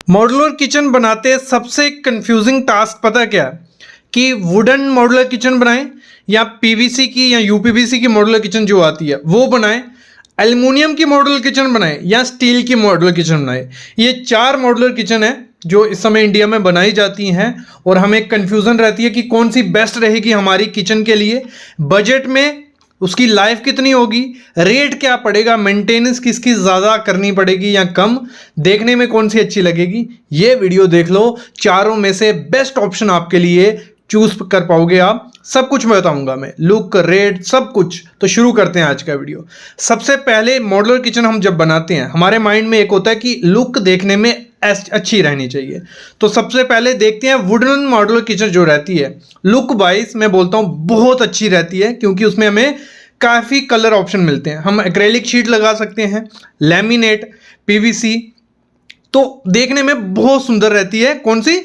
Modular kitchen बनाते सबसे confusing task पता क्या है कि वुडन मॉड्यूलर किचन बनाएं या पीवीसी की या यूपीवीसी की मॉड्यूलर किचन जो आती है वो बनाएं, एल्युमिनियम की मॉड्यूलर किचन बनाएं या स्टील की मॉड्यूलर किचन बनाएं। ये 4 मॉड्यूलर किचन है जो इस समय इंडिया में बनाई जाती हैं और हमें कंफ्यूजन रहती है कि कौन सी बेस्ट रहेगी हमारी किचन के लिए, बजट में उसकी लाइफ कितनी होगी, रेट क्या पड़ेगा, मेंटेनेंस किसकी ज़्यादा करनी पड़ेगी या कम, देखने में कौन सी अच्छी लगेगी। ये वीडियो देख लो, चारों में से बेस्ट ऑप्शन आपके लिए चूज कर पाओगे आप। सब कुछ मैं बताऊंगा, मैं लुक रेट सब कुछ। तो शुरू करते हैं आज का वीडियो। सबसे पहले मॉड्यूलर किचन हम जब बनाते हैं हमारे माइंड में एक होता है कि लुक देखने में अच्छी रहनी चाहिए। तो सबसे पहले देखते हैं वुडन मॉड्यूलर किचन जो रहती है लुक वाइज मैं बोलता हूं बहुत अच्छी रहती है, क्योंकि उसमें हमें काफ़ी कलर ऑप्शन मिलते हैं। हम एक्रेलिक शीट लगा सकते हैं, लैमिनेट, पीवीसी, तो देखने में बहुत सुंदर रहती है। कौन सी?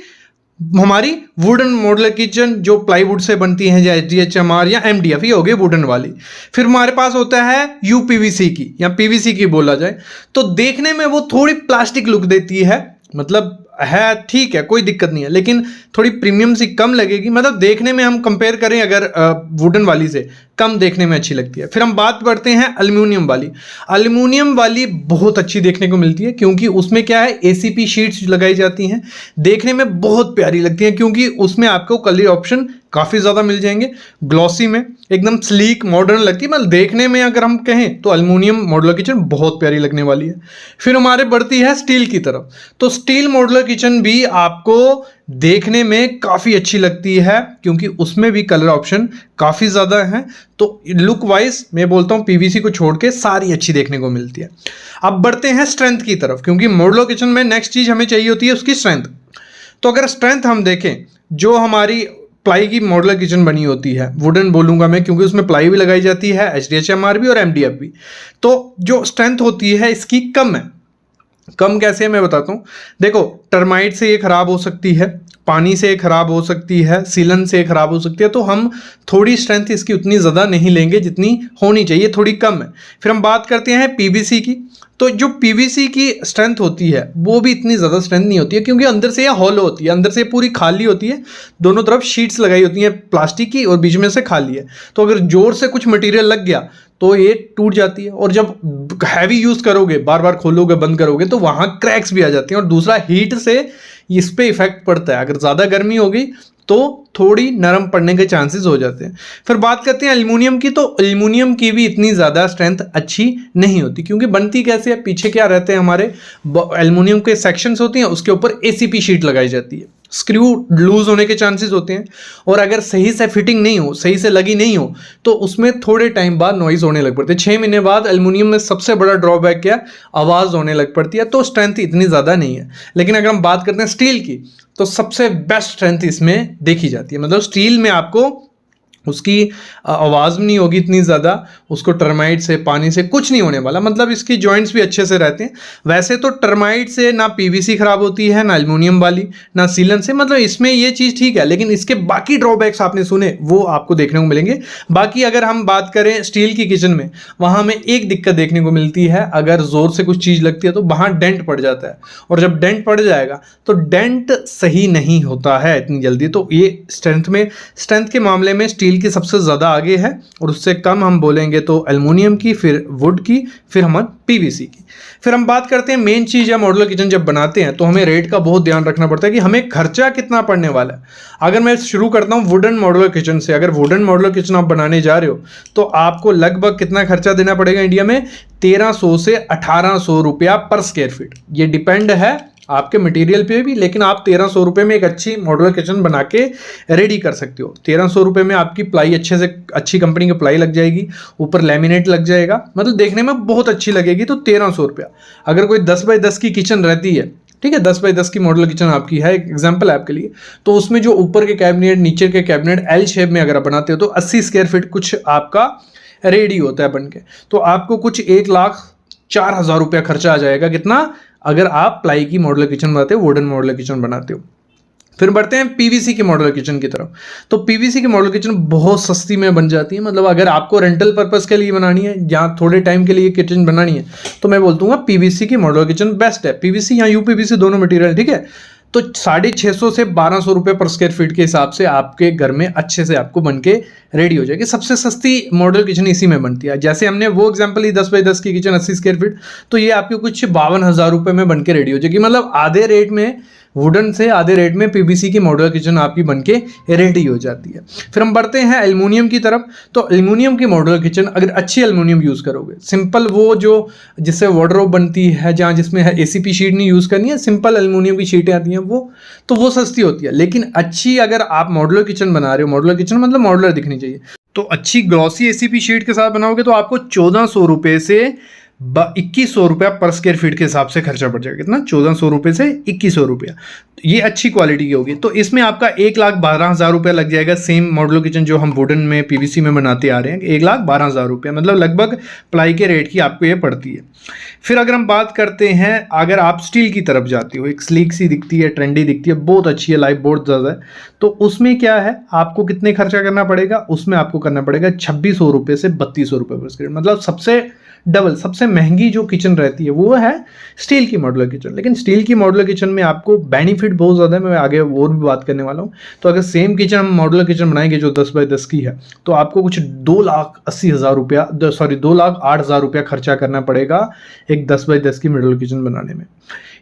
हमारी वुडन मॉड्यूलर किचन जो प्लाईवुड से बनती है, या HDHMR या MDF, ये हो गई वुडन वाली। फिर हमारे पास होता है यूपीवीसी की या पीवीसी की बोला जाए, तो देखने में वो थोड़ी प्लास्टिक लुक देती है, मतलब है ठीक है, कोई दिक्कत नहीं है, लेकिन थोड़ी प्रीमियम सी कम लगेगी। मतलब देखने में हम कंपेयर करें अगर वुडन वाली से, कम देखने में अच्छी लगती है। फिर हम बात करते हैं एल्युमिनियम वाली। एल्युमिनियम वाली बहुत अच्छी देखने को मिलती है, क्योंकि उसमें क्या है, ACP शीट्स लगाई जाती हैं, देखने में बहुत प्यारी लगती हैं, क्योंकि उसमें आपको कलर ऑप्शन काफ़ी ज़्यादा मिल जाएंगे, ग्लॉसी में एकदम स्लीक मॉडर्न लगती है। मतलब देखने में अगर हम कहें तो एल्युमिनियम मॉड्यूलर किचन बहुत प्यारी लगने वाली है। फिर हमारे बढ़ती है स्टील की तरफ, तो स्टील मॉड्यूलर किचन भी आपको देखने में काफ़ी अच्छी लगती है, क्योंकि उसमें भी कलर ऑप्शन काफ़ी ज़्यादा हैं। तो लुक वाइज मैं बोलता हूँ पीवीसी को छोड़ के सारी अच्छी देखने को मिलती है। अब बढ़ते हैं स्ट्रेंथ की तरफ, क्योंकि मॉड्यूलर किचन में नेक्स्ट चीज़ हमें चाहिए होती है उसकी स्ट्रेंथ। तो अगर स्ट्रेंथ हम देखें, जो हमारी प्लाई की मॉड्यूलर किचन बनी होती है, वुडन बोलूँगा मैं क्योंकि उसमें प्लाई भी लगाई जाती है, HDHMR भी और MDF भी, तो जो स्ट्रेंथ होती है इसकी कम है। कम कैसे है मैं बताता हूँ। देखो, टर्माइट से ये खराब हो सकती है, पानी से खराब हो सकती है, सीलन से खराब हो सकती है, तो हम थोड़ी स्ट्रेंथ इसकी उतनी ज़्यादा नहीं लेंगे जितनी होनी चाहिए, थोड़ी कम है। फिर हम बात करते हैं पीवीसी की, तो जो पीवीसी की स्ट्रेंथ होती है वो भी इतनी ज़्यादा स्ट्रेंथ नहीं होती है, क्योंकि अंदर से ये हॉलो होती है, अंदर से पूरी खाली होती है, दोनों तरफ शीट्स लगाई होती हैं प्लास्टिक की और बीच में से खाली है। तो अगर जोर से कुछ मटेरियल लग गया तो ये टूट जाती है, और जब हैवी यूज़ करोगे, बार बार खोलोगे बंद करोगे, तो वहाँ क्रैक्स भी आ जाती हैं। और दूसरा, हीट से इस पे इफेक्ट पड़ता है, अगर ज़्यादा गर्मी हो गई तो थोड़ी नरम पड़ने के चांसेस हो जाते हैं। फिर बात करते हैं एल्युमिनियम की, तो एल्युमिनियम की भी इतनी ज़्यादा स्ट्रेंथ अच्छी नहीं होती, क्योंकि बनती कैसे है, पीछे क्या रहते हैं हमारे एल्युमिनियम के सेक्शंस होती हैं, उसके ऊपर ACP शीट लगाई जाती है, स्क्रू लूज होने के चांसेस होते हैं, और अगर सही से फिटिंग नहीं हो, सही से लगी नहीं हो, तो उसमें थोड़े टाइम बाद नॉइज होने लग पड़ते हैं। 6 महीने बाद एल्युमिनियम में सबसे बड़ा ड्रॉबैक क्या, आवाज़ होने लग पड़ती है, तो स्ट्रेंथ इतनी ज़्यादा नहीं है। लेकिन अगर हम बात करते हैं स्टील की, तो सबसे बेस्ट स्ट्रेंथ इसमें देखी जाती है। मतलब स्टील में आपको उसकी आवाज़ भी नहीं होगी इतनी ज़्यादा, उसको टर्माइट से, पानी से कुछ नहीं होने वाला, मतलब इसकी जॉइंट्स भी अच्छे से रहते हैं। वैसे तो टर्माइट से ना पीवीसी खराब होती है, ना एल्युमिनियम वाली, ना सीलन से, मतलब इसमें ये चीज़ ठीक है, लेकिन इसके बाकी ड्रॉबैक्स आपने सुने वो आपको देखने को मिलेंगे। बाकी अगर हम बात करें स्टील की किचन में, वहाँ हमें एक दिक्कत देखने को मिलती है, अगर ज़ोर से कुछ चीज़ लगती है तो वहाँ डेंट पड़ जाता है, और जब डेंट पड़ जाएगा तो डेंट सही नहीं होता है इतनी जल्दी। तो ये स्ट्रेंथ के मामले में स्टील की सबसे ज़्यादा आगे है, और उससे कम हम बोलेंगे तो एल्युमिनियम की, फिर वुड की, फिर हम पीवीसी की। फिर हम बात करते हैं मेन चीज़ है, मॉड्यूलर किचन जब बनाते हैं तो हमें रेट का बहुत ध्यान रखना पड़ता है कि हमें खर्चा कितना पड़ने वाला है। अगर मैं शुरू करता हूँ वुडन मॉड्यूलर किचन से, अगर वुडन मॉड्यूलर किचन आप बनाने जा रहे हो तो आपको लगभग कितना खर्चा देना पड़ेगा इंडिया में, 1300 से 1800 रुपया पर स्क्वायर फीट। ये डिपेंड है आपके मटेरियल पे भी, लेकिन आप 1300 रुपये में एक अच्छी मॉड्यूलर किचन बना के रेडी कर सकते हो। 1300 रुपये में आपकी प्लाई अच्छे से, अच्छी कंपनी की प्लाई लग जाएगी, ऊपर लैमिनेट लग जाएगा, मतलब देखने में बहुत अच्छी लगेगी। तो 1300 रुपया। अगर कोई 10 बाई 10 की किचन रहती है, ठीक है, 10 बाई 10 की मॉड्यूलर किचन आपकी है, एक एग्जाम्पल है आपके लिए, तो उसमें जो ऊपर के कैबिनेट, नीचे के कैबिनेट L शेप में अगर आप बनाते हो तो 80 स्क्वायर फीट कुछ आपका रेडी होता है बन के, तो आपको कुछ 1,04,000 रुपया खर्चा आ जाएगा। कितना? अगर आप प्लाई की मॉड्यूलर किचन बनाते हो, वुडन मॉड्यूलर किचन बनाते हो। फिर बढ़ते हैं पीवीसी की मॉड्यूलर किचन की तरफ। तो पीवीसी की मॉड्यूलर किचन बहुत सस्ती में बन जाती है, मतलब अगर आपको रेंटल पर्पस के लिए बनानी है या थोड़े टाइम के लिए किचन बनानी है तो मैं बोलूँगा पीवीसी की मॉड्यूलर किचन बेस्ट है। पीवीसी या यूपीवीसी दोनों मटेरियल ठीक है। तो 650 से 1200 रुपये पर स्क्वायर फीट के हिसाब से आपके घर में अच्छे से आपको बन के रेडी हो जाएगी। सबसे सस्ती मॉडल किचन इसी में बनती है। जैसे हमने वो एग्जांपल ली 10 बाई 10 की किचन 80 स्क्वायर फीट, तो ये आपके कुछ 52,000 रुपये में बन के रेडी हो जाएगी। मतलब आधे रेट में वुडन से आधे रेट में पीवीसी की मॉड्यूलर किचन आपकी बनके रेडी हो जाती है। फिर हम बढ़ते हैं एल्युमिनियम की तरफ। तो एल्युमिनियम की मॉड्यूलर किचन अगर अच्छी एल्युमिनियम यूज़ करोगे, सिंपल वो जो जिससे वार्डरोब बनती है जहाँ जिसमें एसीपी शीट नहीं यूज़ करनी है, सिंपल एल्युमिनियम की शीटें आती हैं वो सस्ती होती है। लेकिन अच्छी अगर आप मॉड्यूलर किचन बना रहे हो, मॉड्यूलर किचन मतलब मॉड्यूलर दिखनी चाहिए, तो अच्छी ग्लॉसी एसीपी शीट के साथ बनाओगे तो आपको 1400 रुपये से 2100 रुपया पर स्क्वायर फीट के हिसाब से खर्चा पड़ जाएगा। कितना? 1400 रुपये से 2100 रुपया। ये अच्छी क्वालिटी की होगी। तो इसमें आपका 1,12,000 रुपया लग जाएगा। सेम मॉड्यूलर किचन जो हम वुडन में पीवीसी में बनाते आ रहे हैं, 1,12,000 रुपया, मतलब लगभग प्लाई के रेट की आपको ये पड़ती है। फिर अगर हम बात करते हैं, अगर आप स्टील की तरफ जाते हो, एक स्लीक सी दिखती है, ट्रेंडी दिखती है, बहुत अच्छी है, लाइफ बहुत ज़्यादा है, तो उसमें क्या है, आपको कितने खर्चा करना पड़ेगा? उसमें आपको करना पड़ेगा 2600 रुपये से 3200 रुपये पर स्क्वायर। मतलब सबसे डबल, सबसे महंगी जो किचन रहती है वो है स्टील की मॉड्यूलर किचन। लेकिन स्टील की मॉड्यूलर किचन में आपको बेनिफिट बहुत ज़्यादा है, मैं आगे और भी बात करने वाला हूँ। तो अगर सेम किचन हम मॉड्यूलर किचन बनाएंगे जो 10 बाई 10 की है, तो आपको कुछ 2,80,000 रुपया 2,08,000 रुपया खर्चा करना पड़ेगा एक 10 बाई 10 की मॉड्यूलर किचन बनाने में।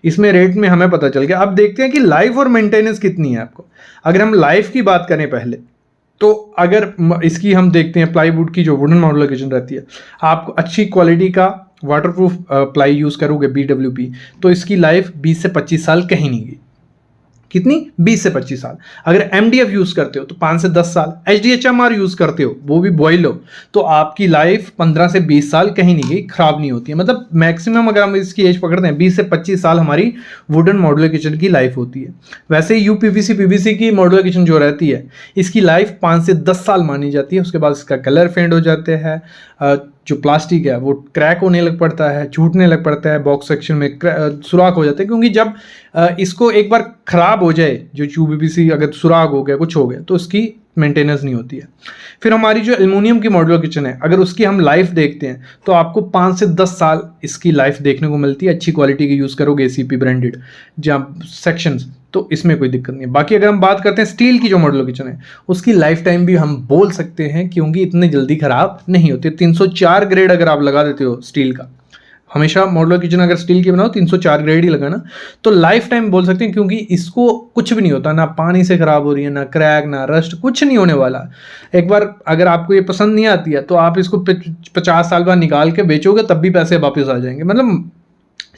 इसमें रेट में हमें पता चल गया। अब देखते हैं कि लाइफ और मेंटेनेंस कितनी है आपको। अगर हम लाइफ की बात करें पहले, तो अगर इसकी हम देखते हैं, प्लाईवुड की जो वुडन मॉड्यूलर किचन रहती है, आप अच्छी क्वालिटी का वाटरप्रूफ प्लाई यूज़ करोगे BWP, तो इसकी लाइफ 20 से 25 साल कहीं नहीं गई। कितनी? 20 से 25 साल। अगर MDF यूज़ करते हो तो 5 से 10 साल। HDHMR यूज़ करते हो, वो भी बॉयल हो, तो आपकी लाइफ 15 से 20 साल कहीं नहीं गई, खराब नहीं होती है। मतलब मैक्सिमम अगर हम इसकी एज पकड़ते हैं 20 से 25 साल हमारी वुडन मॉड्यूलर किचन की लाइफ होती है। वैसे ही UPVC PVC की मॉड्यूलर किचन जो रहती है, इसकी लाइफ 5 से 10 साल मानी जाती है। उसके बाद इसका कलर फेंड हो जाते हैं, जो प्लास्टिक है वो क्रैक होने लग पड़ता है, छूटने लग पड़ता है, बॉक्स सेक्शन में सुराख हो जाते हैं। क्योंकि जब इसको एक बार ख़राब हो जाए, जो UPVC अगर सुराख हो गया, कुछ हो गया, तो इसकी मेंटेनेंस नहीं होती है। फिर हमारी जो एल्युमिनियम की मॉड्यूलर किचन है, अगर उसकी हम लाइफ देखते हैं तो आपको 5 से 10 साल इसकी लाइफ देखने को मिलती है। अच्छी क्वालिटी की यूज़ करोगे ACP ब्रांडेड जहाँ सेक्शंस, तो इसमें कोई दिक्कत नहीं है। बाकी अगर हम बात करते हैं स्टील की जो मॉड्यूलर किचन है, उसकी लाइफ टाइम भी हम बोल सकते हैं क्योंकि इतनी जल्दी ख़राब नहीं होती। 304 ग्रेड अगर आप लगा देते हो स्टील का, हमेशा मॉड्यूलर किचन अगर स्टील की बनाओ 304 ग्रेड ही लगाना, तो लाइफ टाइम बोल सकते हैं। क्योंकि इसको कुछ भी नहीं होता, ना पानी से ख़राब हो रही है, ना क्रैक, ना रस्ट, कुछ नहीं होने वाला। एक बार अगर आपको ये पसंद नहीं आती है तो आप इसको 50 साल बाद निकाल के बेचोगे तब भी पैसे वापस आ जाएंगे। मतलब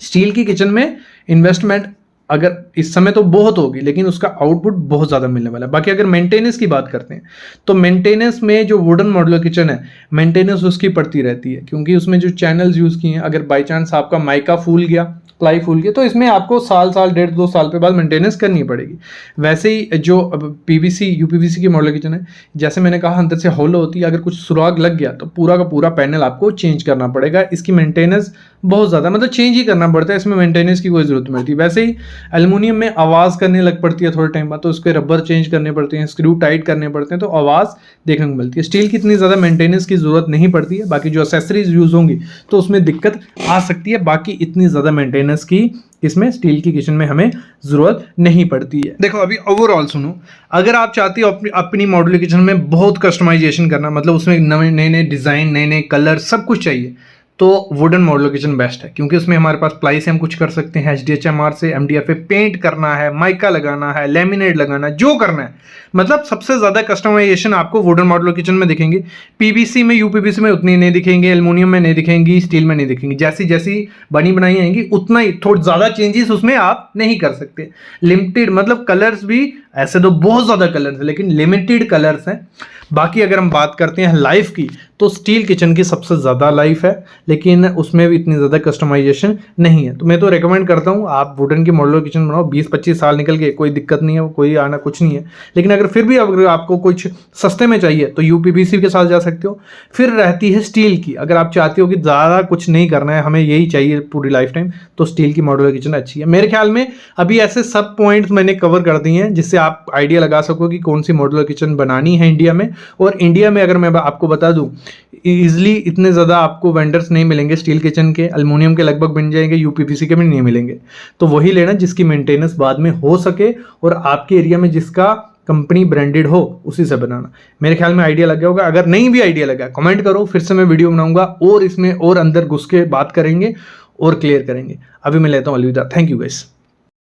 स्टील की किचन में इन्वेस्टमेंट अगर इस समय तो बहुत होगी, लेकिन उसका आउटपुट बहुत ज़्यादा मिलने वाला है। बाकी अगर मेंटेनेंस की बात करते हैं, तो मेंटेनेंस में जो वुडन मॉड्यूलर किचन है, मेंटेनेंस उसकी पड़ती रहती है। क्योंकि उसमें जो चैनल्स यूज़ किए हैं, अगर बाई चांस आपका माइका फूल गया, प्लाई फूल गया, तो इसमें आपको साल 1.5-2 साल के बाद मेंटेनेंस करनी पड़ेगी। वैसे ही जो PVC UPVC की मॉड्यूलर किचन है, जैसे मैंने कहा अंदर से होलो होती है, अगर कुछ सुराग लग गया तो पूरा का पूरा पैनल आपको चेंज करना पड़ेगा। इसकी मेंटेनेंस बहुत ज़्यादा, मतलब चेंज ही करना पड़ता है, इसमें मेंटेनेंस की कोई ज़रूरत नहीं पड़ती। वैसे ही एल्युमिनियम में आवाज़ करने लग पड़ती है थोड़े टाइम बाद, तो उसके रबर चेंज करने पड़ते हैं, स्क्रू टाइट करने पड़ते हैं, तो आवाज़ देखने को मिलती है। स्टील की इतनी ज़्यादा मेंटेनेंस की ज़रूरत नहीं पड़ती है। बाकी जो एक्सेसरीज यूज़ होंगी तो उसमें दिक्कत आ सकती है। बाकी इतनी ज़्यादा मेंटेनेंस की इसमें स्टील की किचन में हमें ज़रूरत नहीं पड़ती है। देखो अभी ओवरऑल सुनो, अगर आप चाहती हो अपनी मॉड्यूलर किचन में बहुत कस्टमाइजेशन करना, मतलब उसमें नए नए डिज़ाइन, नए नए कलर, सब कुछ चाहिए, तो वुडन मॉड्यूलर किचन बेस्ट है। क्योंकि उसमें हमारे पास प्लाई से हम कुछ कर सकते हैं, HDHMR से MDF पे पेंट करना है, माइका लगाना है, लेमिनेट लगाना है, जो करना है, मतलब सबसे ज़्यादा कस्टमाइजेशन आपको वुडन मॉड्यूलर किचन में दिखेंगे। PVC में UPVC में उतनी नहीं दिखेंगे, एल्युमिनियम में नहीं दिखेंगी, स्टील में नहीं दिखेंगी। जैसी जैसी बनी बनाई आएंगी उतना ही, थोड़ा ज़्यादा चेंजेस उसमें आप नहीं कर सकते। लिमिटेड, मतलब कलर्स भी ऐसे तो बहुत ज़्यादा कलर्स हैं, लेकिन लिमिटेड कलर्स हैं। बाकी अगर हम बात करते हैं लाइफ की, तो स्टील किचन की सबसे ज़्यादा लाइफ है, लेकिन उसमें भी इतनी ज़्यादा कस्टमाइजेशन नहीं है। तो मैं तो रेकमेंड करता हूँ आप वुडन की मॉड्यूलर किचन बनाओ, 20-25 साल निकल गए, कोई दिक्कत नहीं है, कोई आना कुछ नहीं है। लेकिन अगर फिर भी अगर आपको कुछ सस्ते में चाहिए तो यूपीवीसी के साथ जा सकते हो। फिर रहती है स्टील की, अगर आप चाहते हो कि ज़्यादा कुछ नहीं करना है, हमें यही चाहिए पूरी लाइफ टाइम, तो स्टील की मॉड्यूलर किचन अच्छी है। मेरे ख्याल में अभी ऐसे सब पॉइंट्स मैंने कवर कर दिए हैं जिससे आप आइडिया लगा सको कि कौन सी मॉड्यूलर किचन बनानी है इंडिया में। और इंडिया में अगर मैं आपको बता दूं, ईजिली इतने ज़्यादा आपको वेंडर्स नहीं मिलेंगे स्टील किचन के, एल्युमिनियम के लगभग बन जाएंगे, यूपीवीसी के भी नहीं मिलेंगे। तो वही लेना जिसकी मेंटेनेंस बाद में हो सके और आपके एरिया में जिसका कंपनी ब्रांडेड हो, उसी से बनाना। मेरे ख्याल में आइडिया लग गया होगा। अगर नहीं भी आइडिया लगा कमेंट करो, फिर से मैं वीडियो बनाऊंगा और इसमें और अंदर घुस के बात करेंगे और क्लियर करेंगे। अभी मैं लेता हूँ अलविदा। Thank you guys.